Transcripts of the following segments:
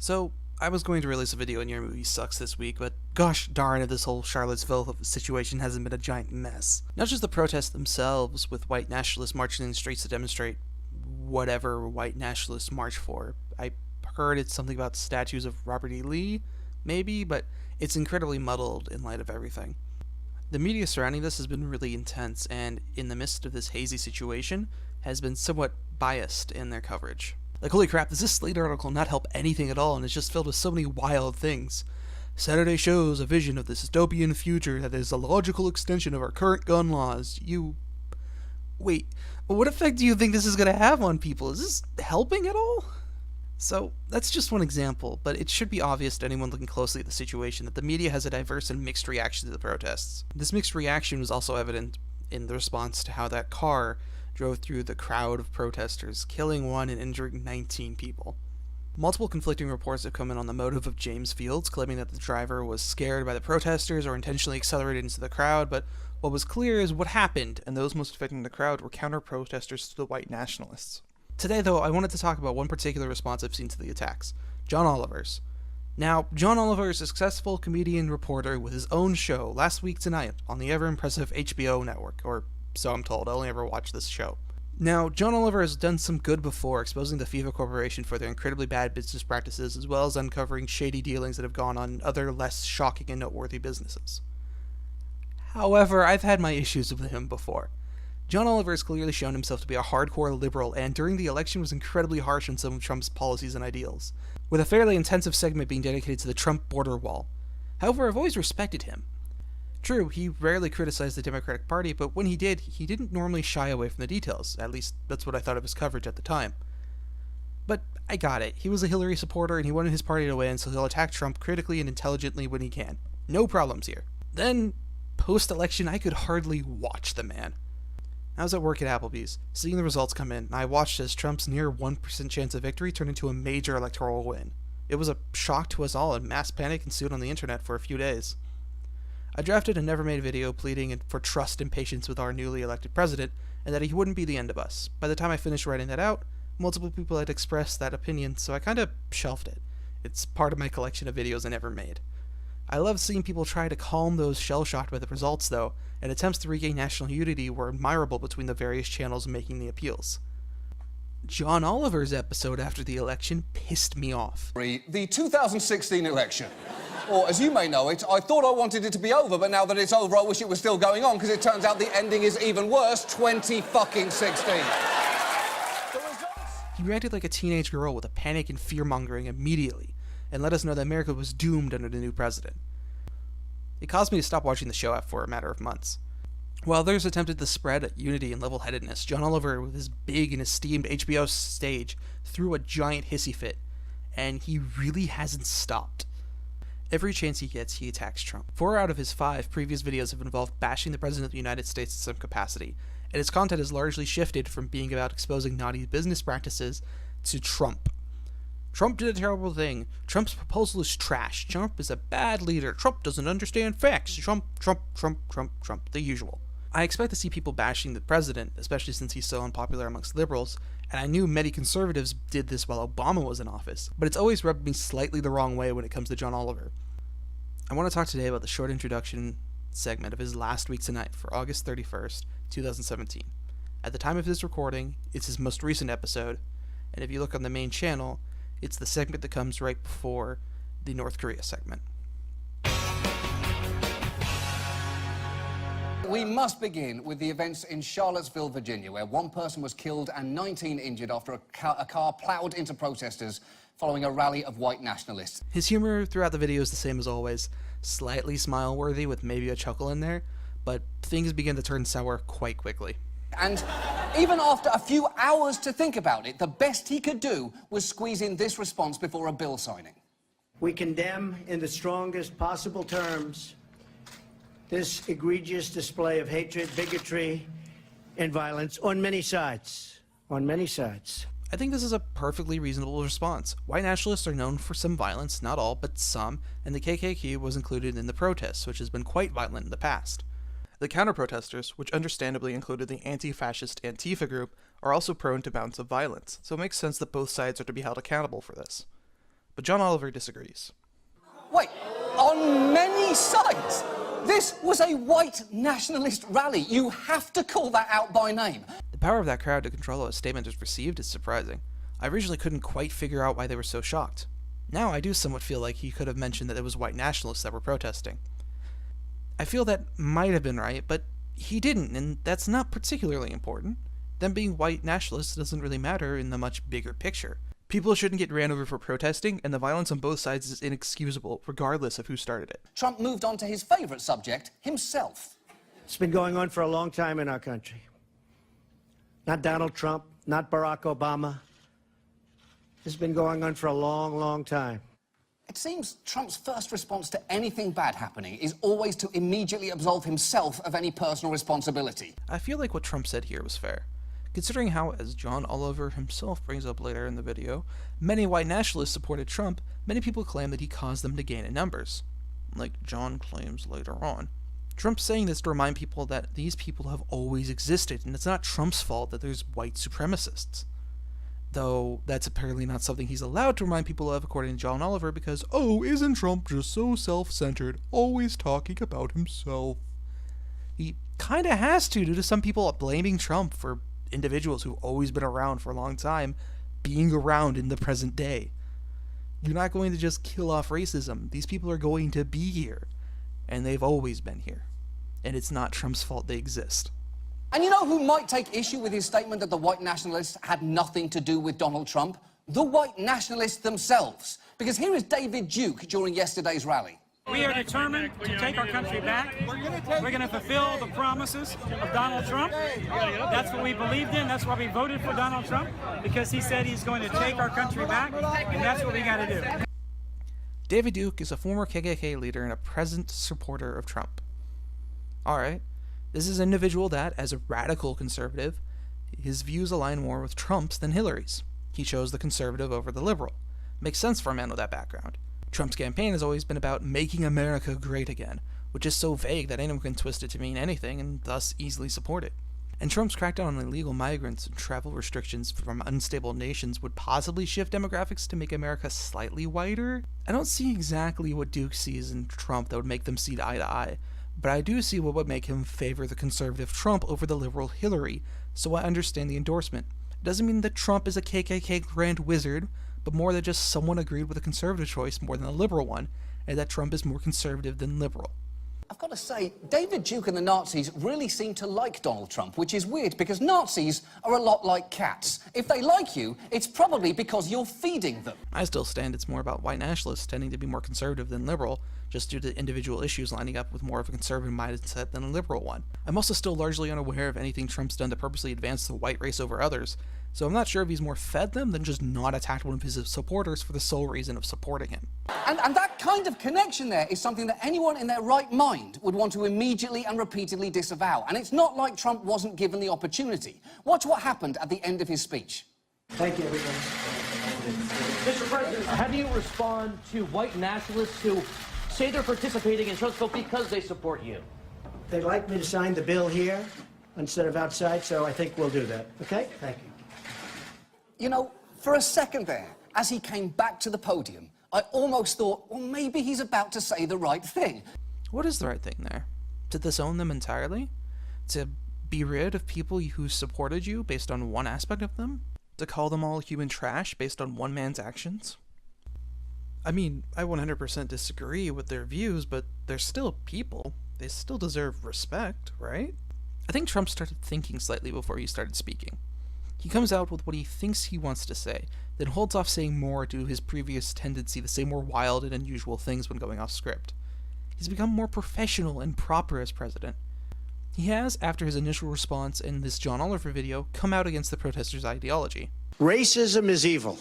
So, I was going to release a video on Your Movie Sucks this week, but gosh darn if this whole Charlottesville situation hasn't been a giant mess. Not just the protests themselves, with white nationalists marching in the streets to demonstrate whatever white nationalists march for. I heard it's something about statues of Robert E. Lee, maybe, but it's incredibly muddled in light of everything. The media surrounding this has been really intense, and in the midst of this hazy situation, has been somewhat biased in their coverage. Like, holy crap, does this Slater article not help anything at all, and it's just filled with so many wild things. Saturday shows a vision of this dystopian future that is a logical extension of our current gun laws. Wait, what effect do you think this is going to have on people? Is this helping at all? So, that's just one example, but it should be obvious to anyone looking closely at the situation that the media has a diverse and mixed reaction to the protests. This mixed reaction was also evident in the response to how that car drove through the crowd of protesters, killing 1 and injuring 19 people. Multiple conflicting reports have come in on the motive of James Fields, claiming that the driver was scared by the protesters or intentionally accelerated into the crowd, but what was clear is what happened, and those most affecting the crowd were counter-protesters to the white nationalists. Today, though, I wanted to talk about one particular response I've seen to the attacks, John Oliver's. Now, John Oliver is a successful comedian reporter with his own show, Last Week Tonight, on the ever-impressive HBO network, or so I'm told. I only ever watched this show. Now, John Oliver has done some good before, exposing the FIFA Corporation for their incredibly bad business practices, as well as uncovering shady dealings that have gone on in other less shocking and noteworthy businesses. However, I've had my issues with him before. John Oliver has clearly shown himself to be a hardcore liberal, and during the election was incredibly harsh on some of Trump's policies and ideals, with a fairly intensive segment being dedicated to the Trump border wall. However, I've always respected him. True, he rarely criticized the Democratic Party, but when he did, he didn't normally shy away from the details. At least, that's what I thought of his coverage at the time. But I got it. He was a Hillary supporter, and he wanted his party to win, so he'll attack Trump critically and intelligently when he can. No problems here. Then, post-election, I could hardly watch the man. I was at work at Applebee's, seeing the results come in, and I watched as Trump's near 1% chance of victory turned into a major electoral win. It was a shock to us all, and mass panic ensued on the internet for a few days. I drafted a never-made video pleading for trust and patience with our newly elected president, and that he wouldn't be the end of us. By the time I finished writing that out, multiple people had expressed that opinion, so I kinda shelved it. It's part of my collection of videos I never made. I love seeing people try to calm those shell-shocked by the results, though, and attempts to regain national unity were admirable between the various channels making the appeals. John Oliver's episode after the election pissed me off. The 2016 election. Or, as you may know it, I thought I wanted it to be over, but now that it's over, I wish it was still going on, because it turns out the ending is even worse, 2016. He reacted like a teenage girl with a panic and fear-mongering immediately, and let us know that America was doomed under the new president. It caused me to stop watching the show for a matter of months. While others attempted to spread unity and level-headedness, John Oliver, with his big and esteemed HBO stage, threw a giant hissy fit, and he really hasn't stopped. Every chance he gets, he attacks Trump. 4 out of his 5 previous videos have involved bashing the President of the United States in some capacity, and his content has largely shifted from being about exposing naughty business practices to Trump. Trump did a terrible thing. Trump's proposal is trash. Trump is a bad leader. Trump doesn't understand facts. Trump, the usual. I expect to see people bashing the president, especially since he's so unpopular amongst liberals, and I knew many conservatives did this while Obama was in office, but it's always rubbed me slightly the wrong way when it comes to John Oliver. I want to talk today about the short introduction segment of his Last Week Tonight for August 31st, 2017. At the time of this recording, it's his most recent episode, and if you look on the main channel, it's the segment that comes right before the North Korea segment. We must begin with the events in Charlottesville, Virginia, where 1 person was killed and 19 injured after a car plowed into protesters following a rally of white nationalists. His humor throughout the video is the same as always, slightly smile-worthy with maybe a chuckle in there, but things begin to turn sour quite quickly. And even after a few hours to think about it, the best he could do was squeeze in this response before a bill signing. We condemn in the strongest possible terms this egregious display of hatred, bigotry, and violence on many sides. On many sides. I think this is a perfectly reasonable response. White nationalists are known for some violence, not all, but some, and the KKK was included in the protests, which has been quite violent in the past. The counter-protesters, which understandably included the anti-fascist Antifa group, are also prone to bouts of violence, so it makes sense that both sides are to be held accountable for this. But John Oliver disagrees. Wait, on many sides? This was a white nationalist rally. You have to call that out by name. The power of that crowd to control how a statement is received is surprising. I originally couldn't quite figure out why they were so shocked. Now I do somewhat feel like he could have mentioned that it was white nationalists that were protesting. I feel that might have been right, but he didn't, and that's not particularly important. Them being white nationalists doesn't really matter in the much bigger picture. People shouldn't get ran over for protesting, and the violence on both sides is inexcusable, regardless of who started it. Trump moved on to his favorite subject, himself. It's been going on for a long time in our country. Not Donald Trump, not Barack Obama. It's been going on for a long, long time. It seems Trump's first response to anything bad happening is always to immediately absolve himself of any personal responsibility. I feel like what Trump said here was fair, considering how, as John Oliver himself brings up later in the video, many white nationalists supported Trump. Many people claim that he caused them to gain in numbers, like John claims later on. Trump's saying this to remind people that these people have always existed, and it's not Trump's fault that there's white supremacists. Though that's apparently not something he's allowed to remind people of, according to John Oliver, because, oh, isn't Trump just so self-centered, always talking about himself? He kinda has to, due to some people blaming Trump for individuals who've always been around for a long time being around in the present day. You're not going to just kill off racism. These people are going to be here, and they've always been here. And it's not Trump's fault they exist. And you know who might take issue with his statement that the white nationalists had nothing to do with Donald Trump? The white nationalists themselves. Because here is David Duke during yesterday's rally. We are determined to take our country back. We're going to fulfill the promises of Donald Trump. That's what we believed in. That's why we voted for Donald Trump, because he said he's going to take our country back, and that's what we got to do. David Duke is a former KKK leader and a present supporter of Trump. Alright, this is an individual that, as a radical conservative, his views align more with Trump's than Hillary's. He chose the conservative over the liberal. Makes sense for a man with that background. Trump's campaign has always been about making America great again, which is so vague that anyone can twist it to mean anything and thus easily support it. And Trump's crackdown on illegal migrants and travel restrictions from unstable nations would possibly shift demographics to make America slightly whiter. I don't see exactly what Duke sees in Trump that would make them see eye to eye, but I do see what would make him favor the conservative Trump over the liberal Hillary, so I understand the endorsement. It doesn't mean that Trump is a KKK grand wizard, but more that just someone agreed with a conservative choice more than a liberal one, and that Trump is more conservative than liberal. I've got to say, David Duke and the Nazis really seem to like Donald Trump, which is weird because Nazis are a lot like cats. If they like you, it's probably because you're feeding them. I still stand it's more about white nationalists tending to be more conservative than liberal, just due to individual issues lining up with more of a conservative mindset than a liberal one. I'm also still largely unaware of anything Trump's done to purposely advance the white race over others, so I'm not sure if he's more fed them than just not attacked one of his supporters for the sole reason of supporting him. And that kind of connection there is something that anyone in their right mind would want to immediately and repeatedly disavow. And it's not like Trump wasn't given the opportunity. Watch what happened at the end of his speech. Thank you, everybody. Mr. President, how do you respond to white nationalists who say they're participating in Charlottesville because they support you? They'd like me to sign the bill here instead of outside, so I think we'll do that. Okay? Thank you. You know, for a second there, as he came back to the podium, I almost thought, well, maybe he's about to say the right thing. What is the right thing there? To disown them entirely? To be rid of people who supported you based on one aspect of them? To call them all human trash based on one man's actions? I mean, I 100% disagree with their views, but they're still people. They still deserve respect, right? I think Trump started thinking slightly before he started speaking. He comes out with what he thinks he wants to say, then holds off saying more due to his previous tendency to say more wild and unusual things when going off script. He's become more professional and proper as president. He has, after his initial response in this John Oliver video, come out against the protesters' ideology. Racism is evil,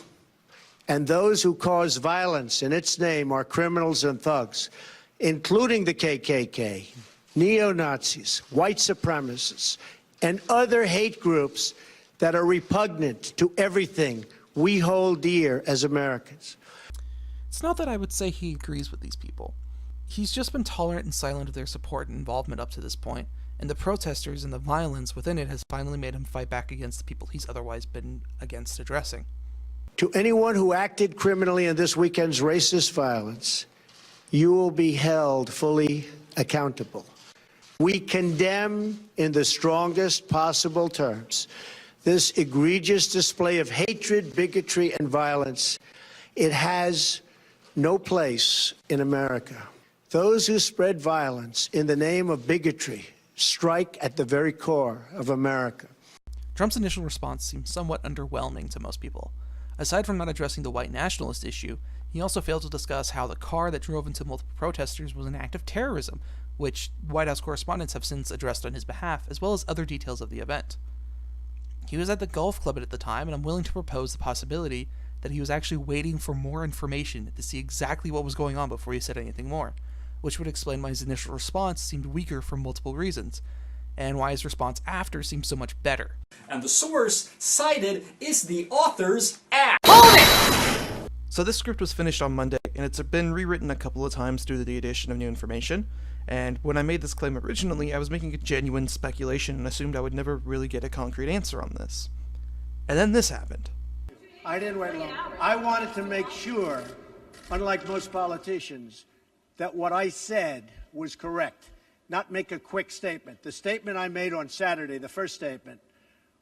and those who cause violence in its name are criminals and thugs, including the KKK, neo-Nazis, white supremacists, and other hate groups that are repugnant to everything we hold dear as Americans. It's not that I would say he agrees with these people. He's just been tolerant and silent of their support and involvement up to this point, and the protesters and the violence within it has finally made him fight back against the people he's otherwise been against addressing. To anyone who acted criminally in this weekend's racist violence, you will be held fully accountable. We condemn in the strongest possible terms this egregious display of hatred, bigotry, and violence. It has no place in America. Those who spread violence in the name of bigotry strike at the very core of America. Trump's initial response seemed somewhat underwhelming to most people. Aside from not addressing the white nationalist issue, he also failed to discuss how the car that drove into multiple protesters was an act of terrorism, which White House correspondents have since addressed on his behalf, as well as other details of the event. He was at the golf club at the time, and I'm willing to propose the possibility that he was actually waiting for more information to see exactly what was going on before he said anything more, which would explain why his initial response seemed weaker for multiple reasons, and why his response after seemed so much better. And the source cited is the author's ass. So this script was finished on Monday, and it's been rewritten a couple of times due to the addition of new information, and when I made this claim originally, I was making a genuine speculation and assumed I would never really get a concrete answer on this. And then this happened. I didn't wait long. I wanted to make sure, unlike most politicians, that what I said was correct, not make a quick statement. The statement I made on Saturday, the first statement,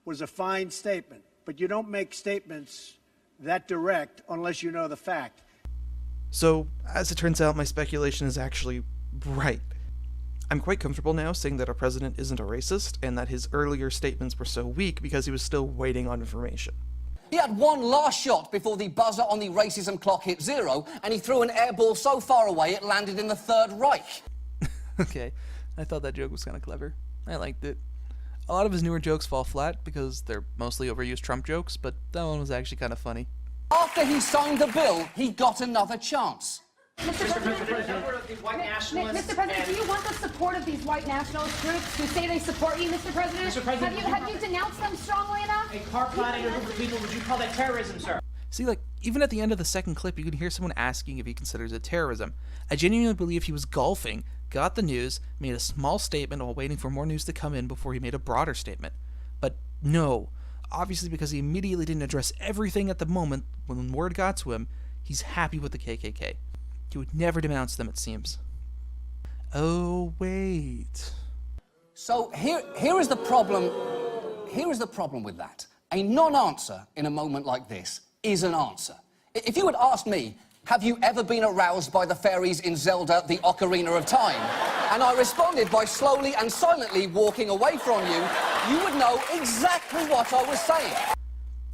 was a fine statement, but you don't make statements that direct unless you know the fact. So, as it turns out, my speculation is actually right. I'm quite comfortable now saying that our president isn't a racist, and that his earlier statements were so weak because he was still waiting on information. He had one last shot before the buzzer on the racism clock hit 0, and he threw an air ball so far away it landed in the Third Reich. Okay, I thought that joke was kind of clever. I liked it. A lot of his newer jokes fall flat because they're mostly overused Trump jokes, but that one was actually kind of funny. After he signed the bill, he got another chance. Mr. President, do you want the support of these white nationalist groups who say they support you, Mr. President? Mr. President, have you denounced them strongly enough? A car planning a group of people, would you call that terrorism, sir? See, like, even at the end of the second clip, you can hear someone asking if he considers it terrorism. I genuinely believe he was golfing, got the news, made a small statement while waiting for more news to come in before he made a broader statement. But no, obviously because he immediately didn't address everything at the moment, when word got to him, he's happy with the KKK. He would never denounce them, it seems. Oh, wait. So here is the problem. Here is the problem with that. A non-answer in a moment like this is an answer. If you had asked me, have you ever been aroused by the fairies in Zelda, the Ocarina of Time? And I responded by slowly and silently walking away from you, you would know exactly what I was saying.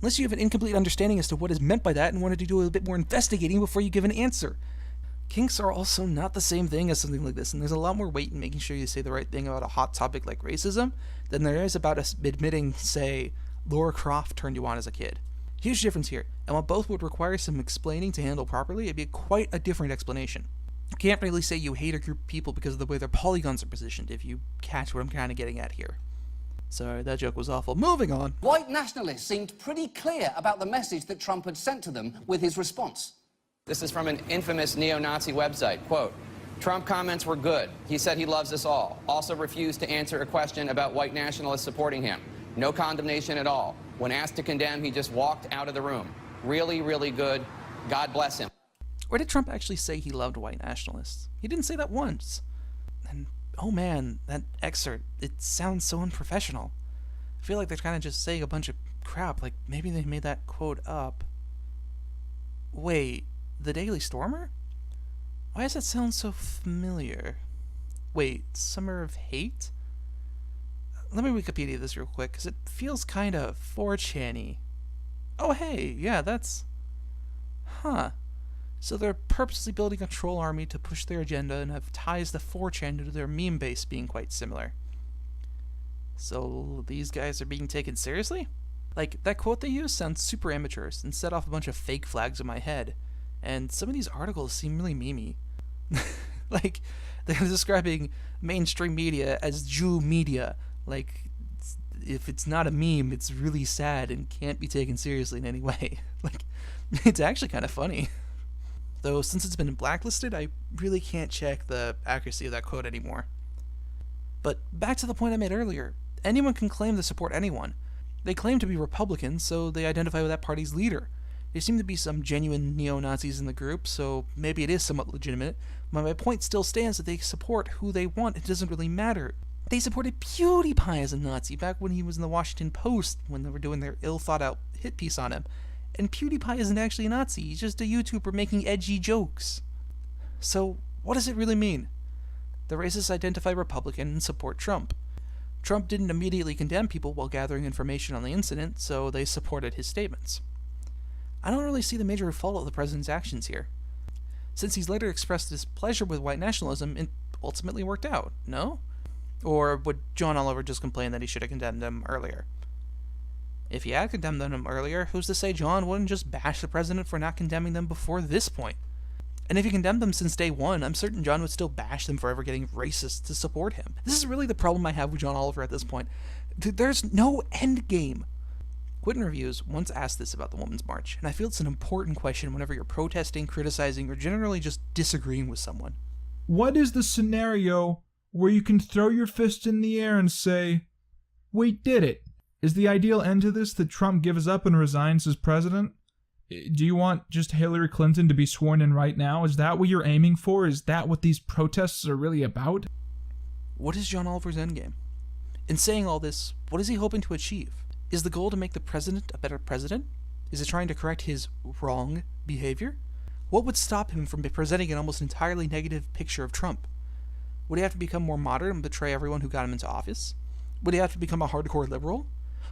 Unless you have an incomplete understanding as to what is meant by that and wanted to do a bit more investigating before you give an answer. Kinks are also not the same thing as something like this, and there's a lot more weight in making sure you say the right thing about a hot topic like racism than there is about admitting, say, Laura Croft turned you on as a kid. Huge difference here, and while both would require some explaining to handle properly, it'd be quite a different explanation. You can't really say you hate a group of people because of the way their polygons are positioned, if you catch what I'm kind of getting at here. Sorry, that joke was awful. Moving on. White nationalists seemed pretty clear about the message that Trump had sent to them with his response. This is from an infamous neo-Nazi website. Quote, Trump comments were good. He said he loves us all. Also refused to answer a question about white nationalists supporting him. No condemnation at all. When asked to condemn, he just walked out of the room. Really, really good. God bless him. Or did Trump actually say he loved white nationalists? He didn't say that once. And, oh man, that excerpt, it sounds so unprofessional. I feel like they're kind of just saying a bunch of crap, like maybe they made that quote up. Wait, the Daily Stormer? Why does that sound so familiar? Wait, Summer of Hate? Let me Wikipedia this real quick, because it feels kind of 4chan-y. Oh hey, yeah, that's... Huh. So they're purposely building a troll army to push their agenda and have ties to 4chan due to their meme base being quite similar. So these guys are being taken seriously? Like, that quote they use sounds super amateurish and set off a bunch of fake flags in my head. And some of these articles seem really memey. Like, they're describing mainstream media as Jew media. Like, if it's not a meme, it's really sad and can't be taken seriously in any way. Like, it's actually kind of funny. Though, since it's been blacklisted, I really can't check the accuracy of that quote anymore. But back to the point I made earlier. Anyone can claim to support anyone. They claim to be Republicans, so they identify with that party's leader. There seem to be some genuine neo-Nazis in the group, so maybe it is somewhat legitimate, but my point still stands that they support who they want. It doesn't really matter. They supported PewDiePie as a Nazi back when he was in the Washington Post, when they were doing their ill-thought-out hit piece on him. And PewDiePie isn't actually a Nazi, he's just a YouTuber making edgy jokes. So, what does it really mean? The racists identify Republican and support Trump. Trump didn't immediately condemn people while gathering information on the incident, so they supported his statements. I don't really see the major fault of the president's actions here. Since he's later expressed displeasure with white nationalism, it ultimately worked out, no? Or would John Oliver just complain that he should have condemned them earlier? If he had condemned them earlier, who's to say John wouldn't just bash the president for not condemning them before this point? And if he condemned them since day one, I'm certain John would still bash them for ever getting racists to support him. This is really the problem I have with John Oliver at this point. There's no end game. Quentin Reviews once asked this about the Women's March, and I feel it's an important question whenever you're protesting, criticizing, or generally just disagreeing with someone. What is the scenario where you can throw your fist in the air and say, "We did it"? Is the ideal end to this that Trump gives up and resigns as president? Do you want just Hillary Clinton to be sworn in right now? Is that what you're aiming for? Is that what these protests are really about? What is John Oliver's endgame? In saying all this, what is he hoping to achieve? Is the goal to make the president a better president? Is it trying to correct his wrong behavior? What would stop him from presenting an almost entirely negative picture of Trump? Would he have to become more moderate and betray everyone who got him into office? Would he have to become a hardcore liberal?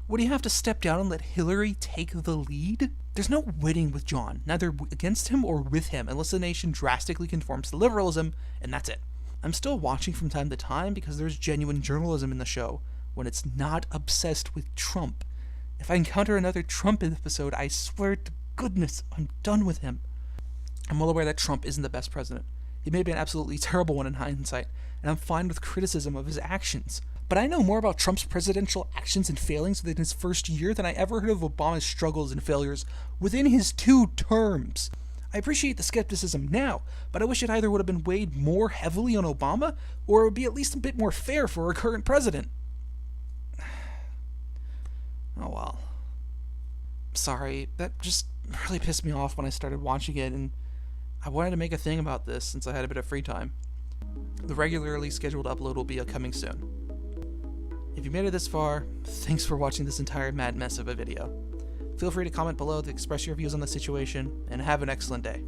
Would he have to step down and let Hillary take the lead? There's no winning with John, neither against him or with him, unless the nation drastically conforms to liberalism, and that's it. I'm still watching from time to time because there's genuine journalism in the show, when it's not obsessed with Trump. If I encounter another Trump episode, I swear to goodness, I'm done with him. I'm well aware that Trump isn't the best president. He may be an absolutely terrible one in hindsight, and I'm fine with criticism of his actions. But I know more about Trump's presidential actions and failings within his first year than I ever heard of Obama's struggles and failures within his 2 terms. I appreciate the skepticism now, but I wish it either would have been weighed more heavily on Obama, or it would be at least a bit more fair for our current president. Oh well. Sorry, that just really pissed me off when I started watching it, and I wanted to make a thing about this since I had a bit of free time. The regularly scheduled upload will be coming soon. If you made it this far, thanks for watching this entire mad mess of a video. Feel free to comment below to express your views on the situation, and have an excellent day.